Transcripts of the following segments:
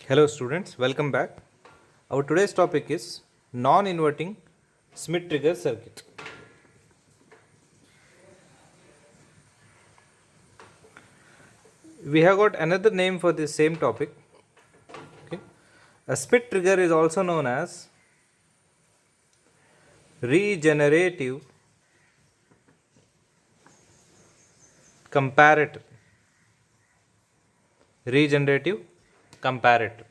Hello students, welcome back. Our today's topic is non-inverting Schmitt trigger circuit. We have got another name for this same topic. Okay. A Schmitt trigger is also known as regenerative comparator. Regenerative comparator.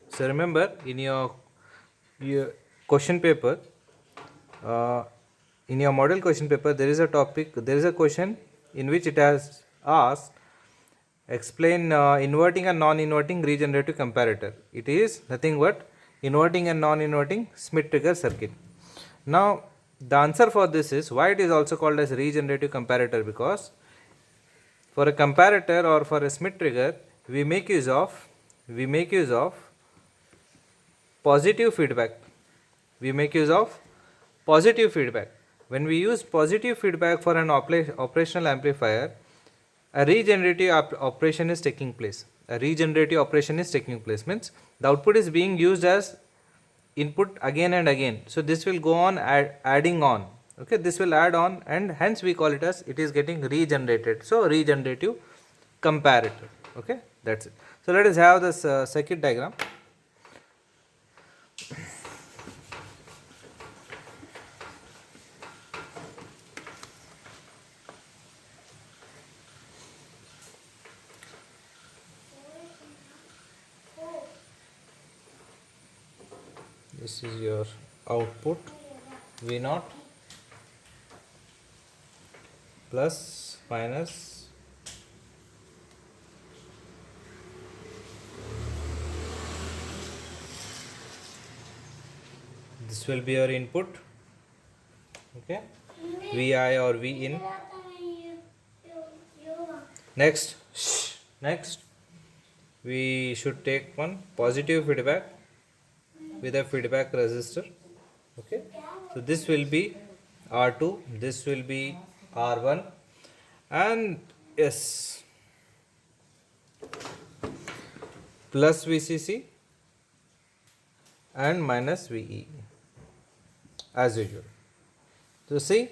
So remember in your question paper, uh, in your model question paper, there is a question in which it has asked explain inverting and non-inverting regenerative comparator. It is nothing but inverting and non-inverting Schmitt trigger circuit. Now the answer for this is why it is also called as regenerative comparator, because for a comparator or for a Schmitt trigger we make use of positive feedback. We make use of positive feedback. When we use positive feedback for an operational amplifier, a regenerative operation is taking place. A regenerative operation is taking place means the output is being used as input again and again. So this will go on adding on. Okay, this will add on, and hence we call it as it is getting regenerated. So regenerative comparator. Okay, that's it. So let us have this circuit diagram. This is your output V0 plus minus this will be your input. Okay, Vi or V in. Next we should take one positive feedback with a feedback resistor. Okay, so this will be R2, this will be R1, and yes, plus VCC and minus VE as usual. So see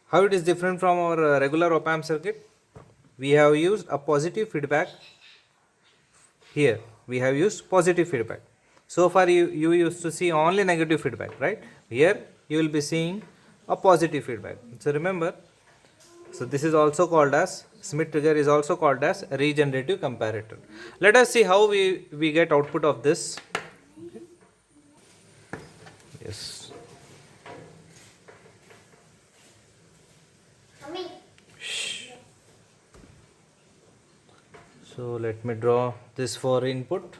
how it is different from our regular op amp circuit. We have used a positive feedback here. We have used positive feedback. So far you used to see only negative feedback, right? Here you will be seeing a positive feedback. So remember, so this is also called as Schmitt trigger is also called as regenerative comparator. Let us see how we get output of this. Yes. So let me draw this for input,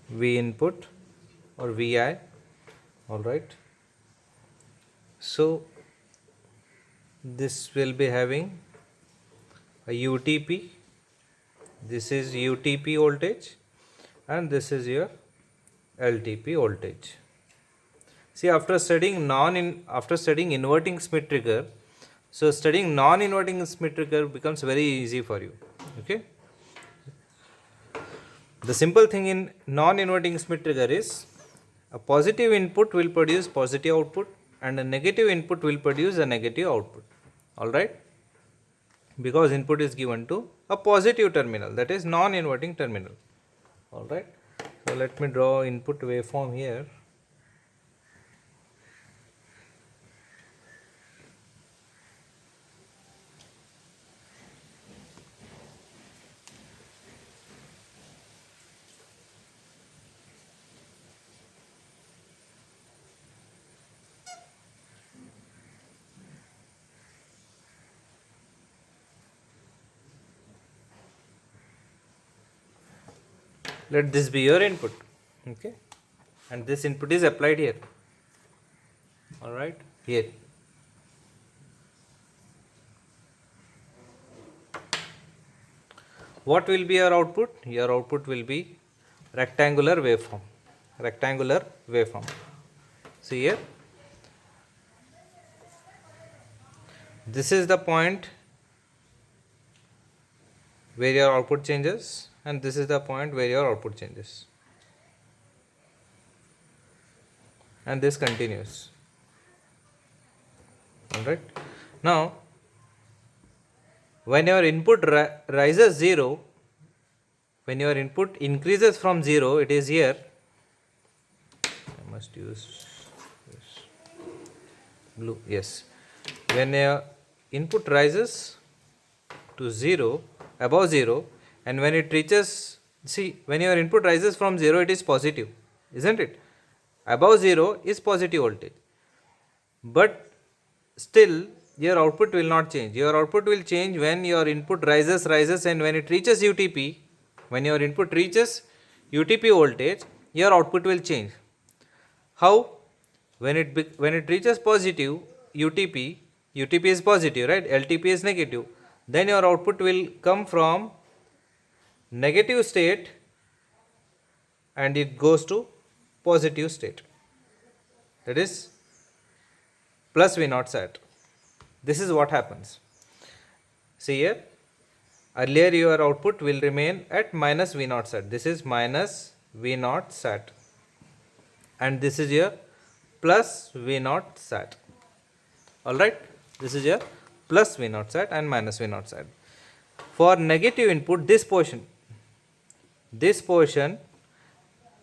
V input or Vi. All right. So this will be having a UTP. This is UTP voltage, and this is your LTP voltage. See, after studying inverting Schmitt trigger, so studying non-inverting Schmitt trigger becomes very easy for you. Okay. The simple thing in non-inverting Schmitt trigger is a positive input will produce positive output and a negative input will produce a negative output. All right, because input is given to a positive terminal, that is non-inverting terminal. All right, so let me draw input waveform here. Let this be your input. Okay, and this input is applied here. All right, here. What will be your output? Your output will be rectangular waveform. Rectangular waveform. See here. This is the point where your output changes, and this is the point where your output changes, and this continues. Alright. Now when your input rises 0, when your input increases from 0, it is here. I must use this blue. Yes. When your input rises to 0, above 0, and when it reaches, see, when your input rises from 0, it is positive, isn't it? Above 0 is positive voltage. But still your output will not change. Your output will change when your input rises, and when it reaches UTP, when your input reaches UTP voltage, your output will change. How? When it reaches positive UTP, UTP is positive, right? LTP is negative. Then your output will come from negative state and it goes to positive state. That is plus V naught sat. This is what happens. See here, earlier your output will remain at minus V naught sat. This is minus V naught sat, and this is your plus V naught sat. Alright, this is your plus V naught sat and minus V naught sat. For negative input, this portion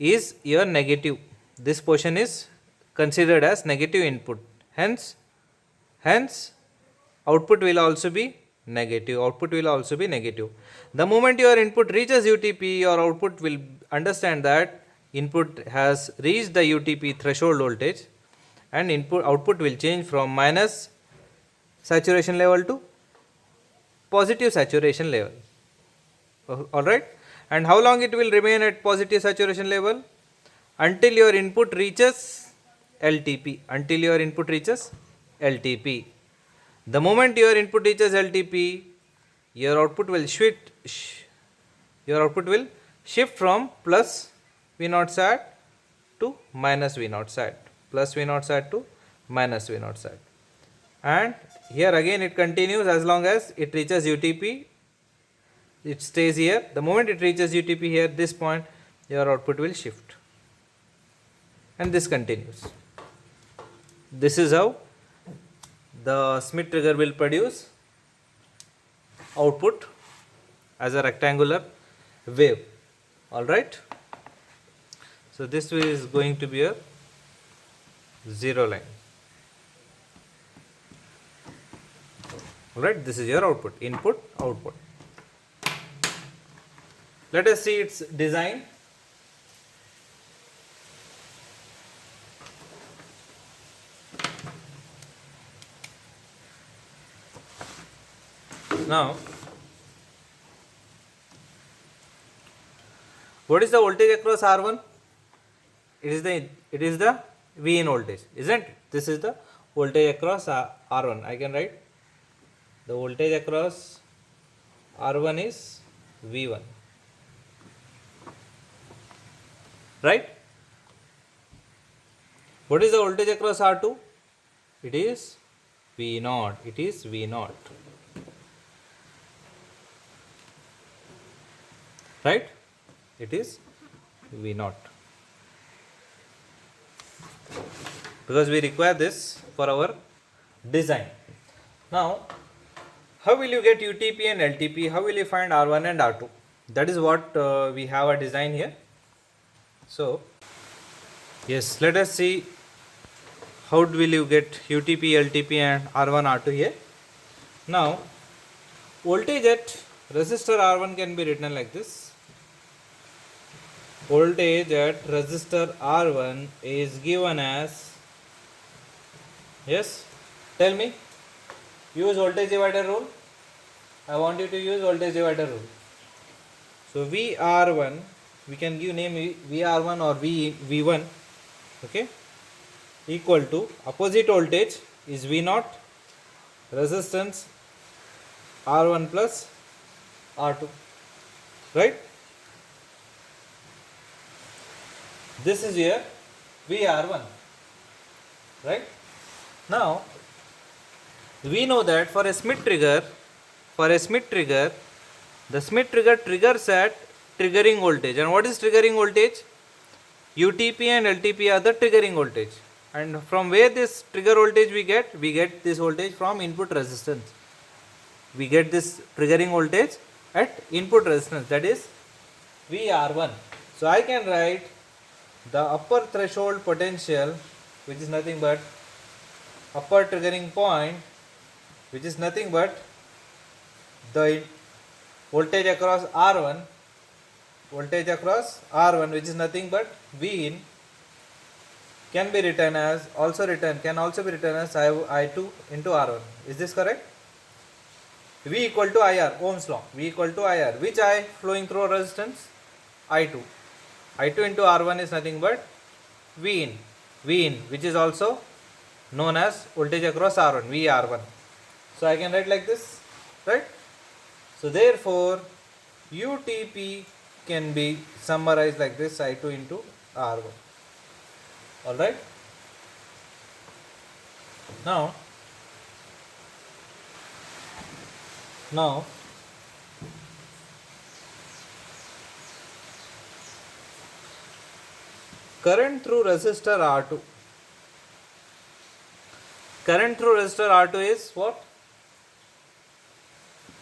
is your negative. This portion is considered as negative input. Hence output will also be negative. The moment your input reaches UTP, your output will understand that input has reached the UTP threshold voltage, and output will change from minus saturation level to positive saturation level. Alright. And how long it will remain at positive saturation level? Until your input reaches LTP. The moment your input reaches LTP, your output will shift from plus V naught sat to minus V naught sat. And here again it continues as long as it reaches UTP. It stays here. The moment it reaches UTP here, this point, your output will shift, and this continues. This is how the Schmitt trigger will produce output as a rectangular wave. Alright. So this is going to be a zero line. Alright, this is your output, input, output. Let us see its design. Now, what is the voltage across R1? It is the V in voltage, isn't it? This is the voltage across R1. I can write the voltage across R1 is V1. Right? What is the voltage across R2? It is V0. Right? It is V0. Because we require this for our design. Now, how will you get UTP and LTP? How will you find R1 and R2? That is what we have a design here. So, yes, let us see how will you get UTP, LTP and R1, R2 here. Now, voltage at resistor R1 can be written like this. Voltage at resistor R1 is given as, yes, tell me, use voltage divider rule. I want you to use voltage divider rule. So VR1, we can give name VR1 or V1, okay, equal to opposite voltage is V0, resistance R1 plus R2, right? This is your VR1, right? Now, we know that for a Schmitt trigger, the Schmitt trigger triggers at triggering voltage. And what is triggering voltage? UTP and LTP are the triggering voltage. And from where this trigger voltage we get? We get this voltage from input resistance. We get this triggering voltage at input resistance, that is VR1. So I can write the upper threshold potential, which is nothing but upper triggering point, which is nothing but the voltage across R1, which is nothing but V in, can also be written as I2 into R1. Is this correct? V equal to IR, Ohm's law. V equal to IR. Which I flowing through resistance? I2. I2 into R1 is nothing but V in, which is also known as voltage across R1, VR1. So I can write like this, right? So therefore, UTP can be summarized like this, I2 into R1. Alright? Now, current through resistor R2. Current through resistor R2 is what?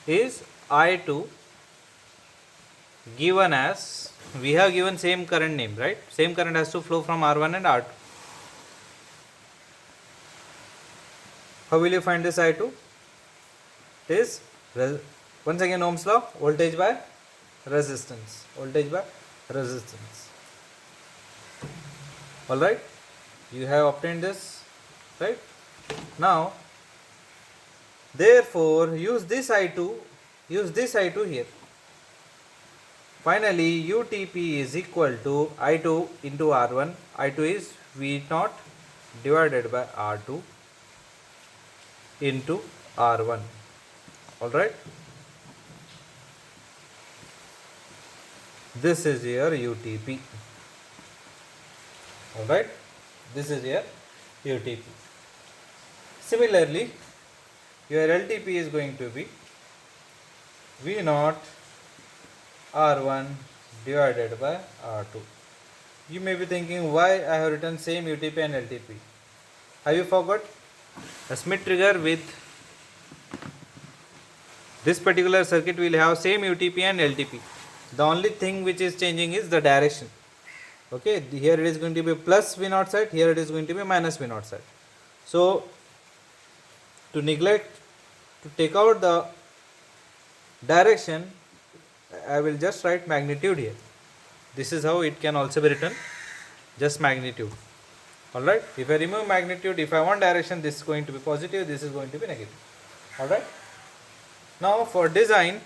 Is I2 given as, we have given same current name, right? Same current has to flow from R1 and R2. How will you find this I2? It is, once again, Ohm's law, voltage by resistance. Alright, you have obtained this, right? Now, therefore, use this I2 here. Finally, UTP is equal to I2 into R1. I2 is V0 divided by R2 into R1. Alright, this is your UTP. Alright, this is your UTP. Similarly, your LTP is going to be V0 R1 divided by R2. You may be thinking why I have written same UTP and LTP. Have you forgot? A Schmitt trigger with this particular circuit will have same UTP and LTP. The only thing which is changing is the direction. Okay, here it is going to be plus V0 side, here it is going to be minus V0 side. So, to take out the direction, I will just write magnitude here. This is how it can also be written, just magnitude. Alright, if I remove magnitude, if I want direction, this is going to be positive, this is going to be negative. Alright, now for design,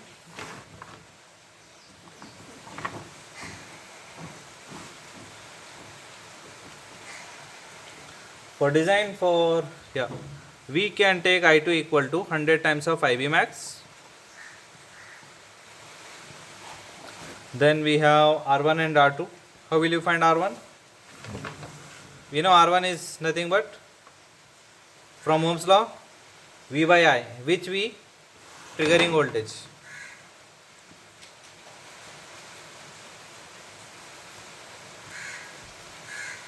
we can take I2 equal to 100 times of IB max. Then we have R1 and R2. How will you find R1? We know R1 is nothing but from Ohm's law, V by I, which V? Triggering voltage.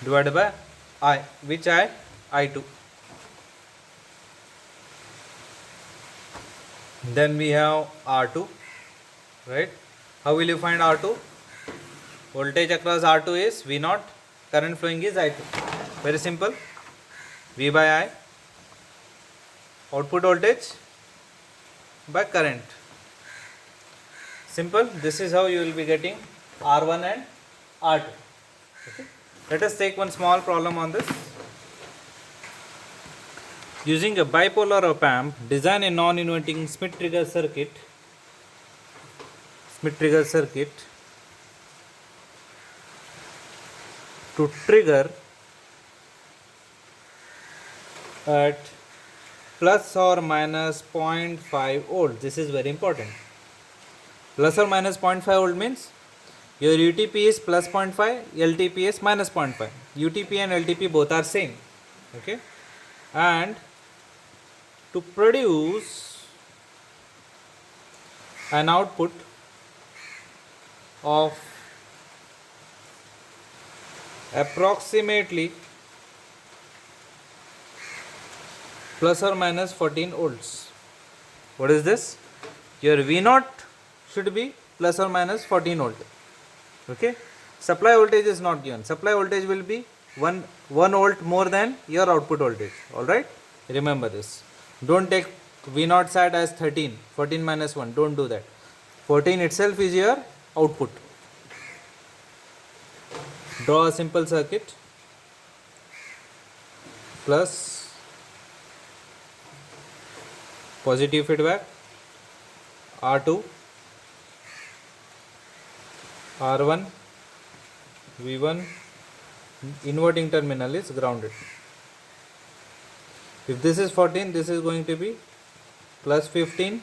Divided by I, which I? I2. Then we have R2, right? How will you find R2? Voltage across R2 is V0, current flowing is I2. Very simple. V by I, output voltage by current. Simple. This is how you will be getting R1 and R2. Okay. Let us take one small problem on this. Using a bipolar op-amp, design a non-inverting Schmitt trigger circuit to trigger at plus or minus 0.5 volt. This is very important. Plus or minus 0.5 volt means your UTP is plus 0.5, LTP is minus 0.5. UTP and LTP both are same. Okay, and to produce an output of approximately plus or minus 14 volts. What is this? Your V0 should be plus or minus 14 volt. Okay. Supply voltage is not given. Supply voltage will be 1 volt more than your output voltage. Alright. Remember this. Don't take V0 sat as 13. 14 minus 1. Don't do that. 14 itself is your output. Draw a simple circuit. Plus positive feedback. R2, R1, V1, inverting terminal is grounded. If this is 14, this is going to be plus 15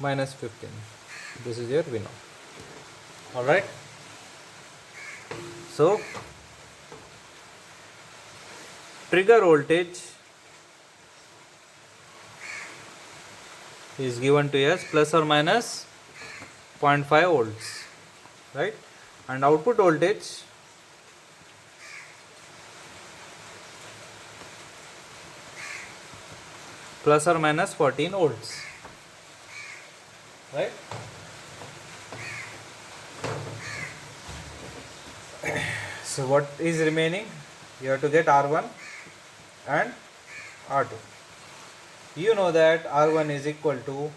minus 15. This is your V0. Alright. So, trigger voltage is given to us plus or minus 0.5 volts, right? And output voltage plus or minus 14 volts, right? So what is remaining? You have to get R1 and R2. You know that R1 is equal to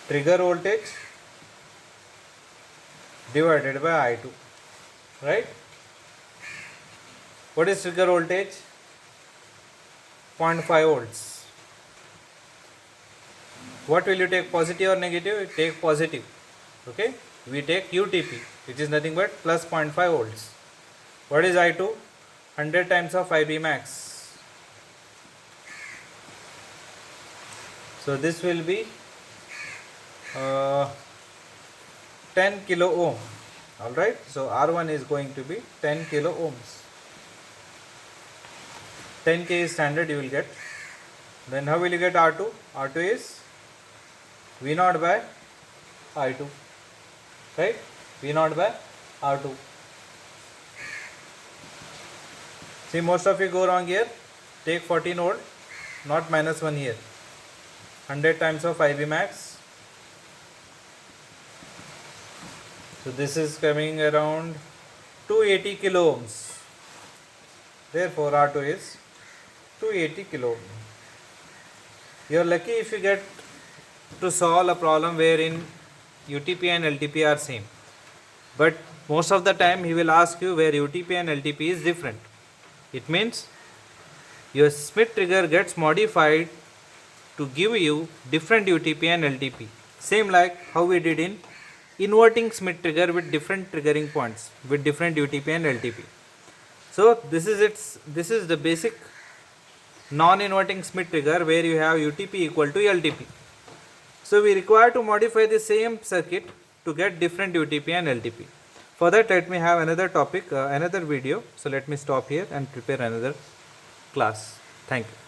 trigger voltage divided by I2, right? What is trigger voltage? 0.5 volts. What will you take, positive or negative? You take positive. Okay, we take UTP, which is nothing but plus 0.5 volts. What is I2? 100 times of IB max. So this will be 10 kilo ohm. Alright, so R1 is going to be 10 kilo ohms. 10k is standard you will get. Then how will you get R2? R2 is V0 by I2. Right? V0 by R2. See, most of you go wrong here. Take 14 volt, not minus 1 here. 100 times of IB max. So this is coming around 280 kilo ohms. Therefore R2 is 280 kilo ohm. You are lucky if you get to solve a problem wherein UTP and LTP are same. But most of the time he will ask you where UTP and LTP is different. It means your Schmitt trigger gets modified to give you different UTP and LTP. Same like how we did in inverting Schmitt trigger with different triggering points with different UTP and LTP. So this is the basic non-inverting Schmitt trigger where you have UTP equal to LTP. So we require to modify the same circuit to get different UTP and LTP. For that, let me have another topic, another video. So let me stop here and prepare another class. Thank you.